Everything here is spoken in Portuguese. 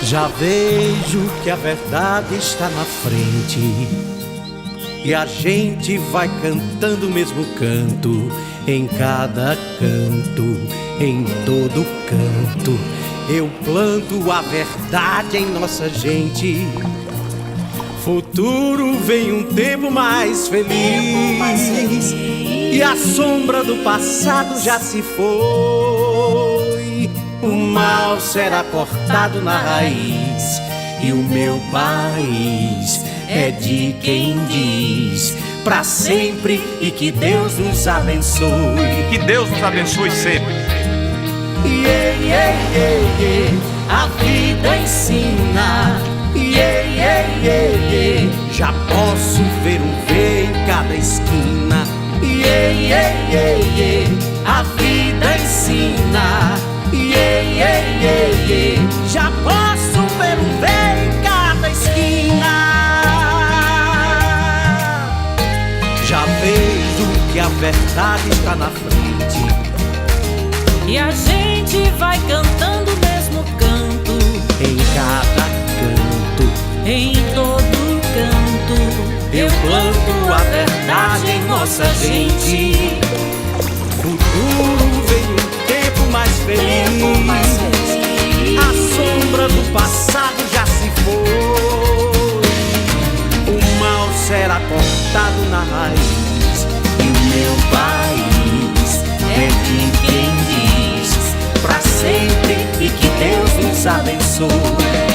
Já vejo que a verdade está na frente e a gente vai cantando o mesmo canto, em cada canto, em todo canto. Eu planto a verdade em nossa gente. Futuro vem um tempo mais feliz e a sombra do passado já se foi. O mal será cortado na raiz e o meu país é de quem diz pra sempre e que Deus nos abençoe. Que Deus nos abençoe sempre. Yeah, yeah, yeah, yeah. A vida ensina. Yeah, yeah, yeah, yeah. Já posso ver um V em cada esquina. Yeah, yeah, yeah, yeah. A vida ensina. Yeah, yeah, yeah, yeah. Já posso ver um V em cada esquina. Já vejo que a verdade está na frente e a gente vai cantando o mesmo canto, em cada canto, em todo canto. eu planto a verdade em nossa gente. Futuro vem um tempo mais feliz. A sombra do passado já se foi. O mal será cortado na raiz e o meu país é de quem diz pra sempre e que Deus nos abençoe.